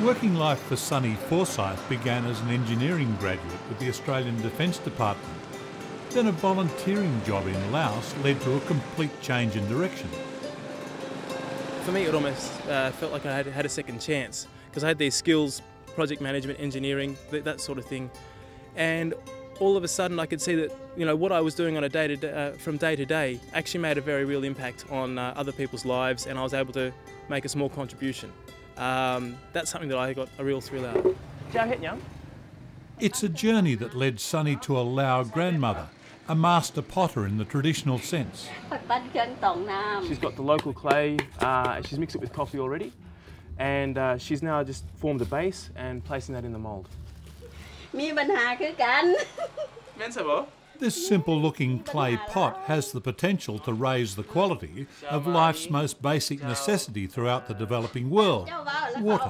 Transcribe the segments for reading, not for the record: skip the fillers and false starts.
Working life for Sunny Forsyth began as an engineering graduate with the Australian Defence Department. Then a volunteering job in Laos led to a complete change in direction. For me, it almost felt like I had a second chance, because I had these skills, project management, engineering, that sort of thing. And all of a sudden I could see that, you know, what I was doing on a from day to day actually made a very real impact on other people's lives, and I was able to make a small contribution. That's something that I got a real thrill out of. It's a journey that led Sunny to a Lao grandmother, a master potter in the traditional sense. She's got the local clay, she's mixed it with coffee already, and she's now just formed a base and placing that in the mould. This simple-looking clay pot has the potential to raise the quality of life's most basic necessity throughout the developing world, water.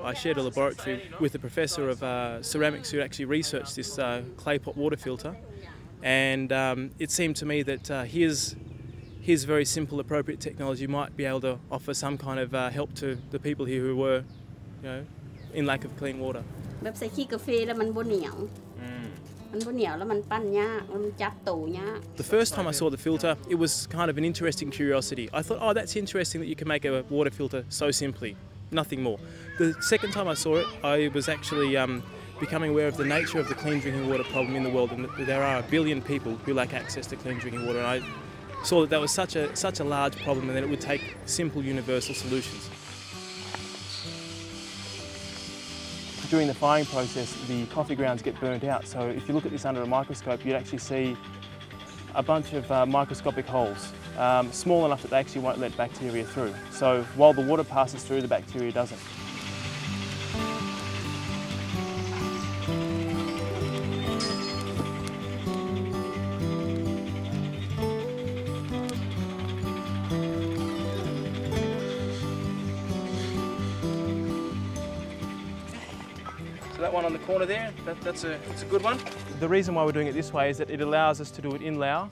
I shared a laboratory with a professor of ceramics who actually researched this clay pot water filter, and it seemed to me that his very simple, appropriate technology might be able to offer some kind of help to the people here who were, you know, in lack of clean water. The first time I saw the filter, it was kind of an interesting curiosity. I thought, oh, that's interesting that you can make a water filter so simply, nothing more. The second time I saw it, I was actually becoming aware of the nature of the clean drinking water problem in the world, and that there are 1 billion people who lack access to clean drinking water. And I saw that that was such a large problem, and that it would take simple, universal solutions. During the firing process, the coffee grounds get burnt out, so if you look at this under a microscope, you'd actually see a bunch of microscopic holes, small enough that they actually won't let bacteria through. So while the water passes through, the bacteria doesn't. So that one on the corner there, that's a good one. The reason why we're doing it this way is that it allows us to do it in Laos,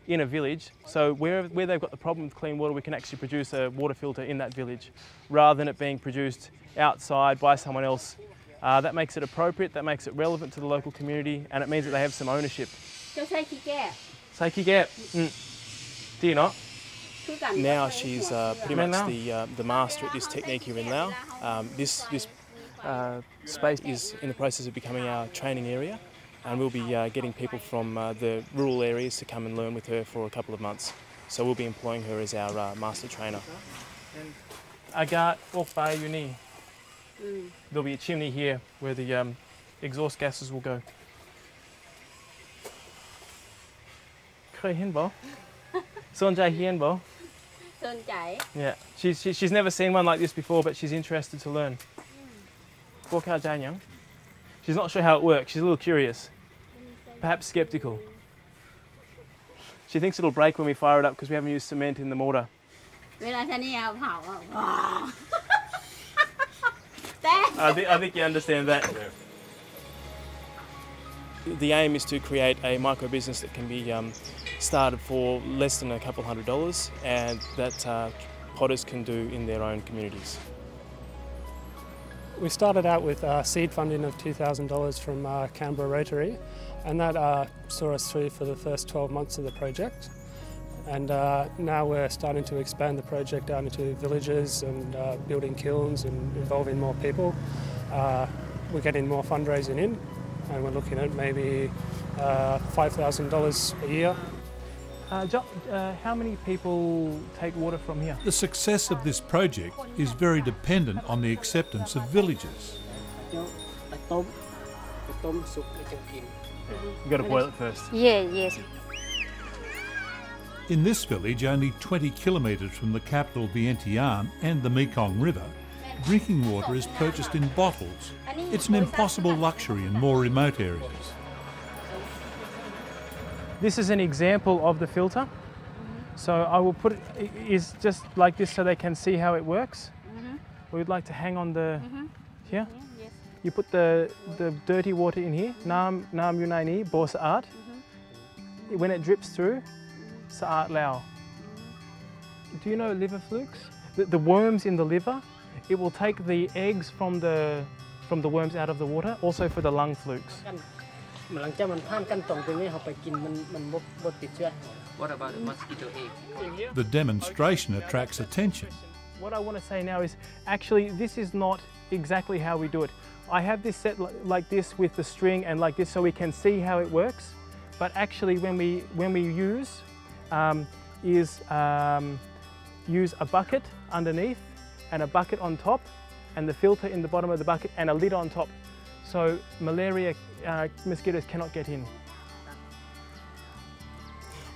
in a village. So where they've got the problem with clean water, we can actually produce a water filter in that village, rather than it being produced outside by someone else. That makes it appropriate, that makes it relevant to the local community, and it means that they have some ownership. Do you not? Now she's pretty much the master at this technique here in Laos. This space is in the process of becoming our training area, and we'll be getting people from the rural areas to come and learn with her for a couple of months. So we'll be employing her as our master trainer. There'll be a chimney here where the exhaust gases will go. Yeah, she's never seen one like this before, but she's interested to learn. She's not sure how it works, she's a little curious, perhaps sceptical. She thinks it'll break when we fire it up because we haven't used cement in the mortar. I think you understand that. The aim is to create a micro business that can be started for less than a couple $100, and that potters can do in their own communities. We started out with seed funding of $2,000 from Canberra Rotary, and that saw us through for the first 12 months of the project. And now we're starting to expand the project out into villages and building kilns and involving more people. We're getting more fundraising in, and we're looking at maybe $5,000 a year. How many people take water from here? The success of this project is very dependent on the acceptance of villagers. You've got to boil it first. Yes. In this village, only 20 kilometres from the capital Vientiane and the Mekong River, drinking water is purchased in bottles. It's an impossible luxury in more remote areas. This is an example of the filter. So I will put it is just like this so they can see how it works. We'd like to hang on the here. You put the dirty water in here. Nam yunai ni bo sa'at. When it drips through, sa'at lao. Do you know liver flukes? The worms in the liver, It will take the eggs from the worms out of the water, also for the lung flukes. What about the mosquito egg? The demonstration attracts attention. What I want to say now is, actually, this is not exactly how we do it. I have this set like this with the string and like this so we can see how it works. But actually, when we use use a bucket underneath and a bucket on top, and the filter in the bottom of the bucket and a lid on top. So malaria mosquitoes cannot get in.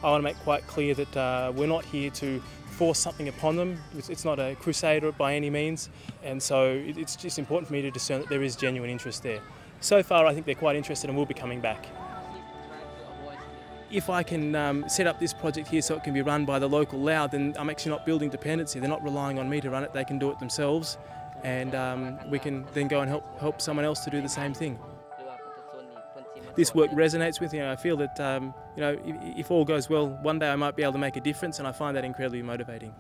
I want to make quite clear that we're not here to force something upon them. It's not a crusade by any means, and so it's just important for me to discern that there is genuine interest there. So far I think they're quite interested and will be coming back. If I can set up this project here so it can be run by the local Lao, then I'm actually not building dependency. They're not relying on me to run it, they can do it themselves, and we can then go and help someone else to do the same thing. This work resonates with me. I feel that if all goes well, one day I might be able to make a difference, and I find that incredibly motivating.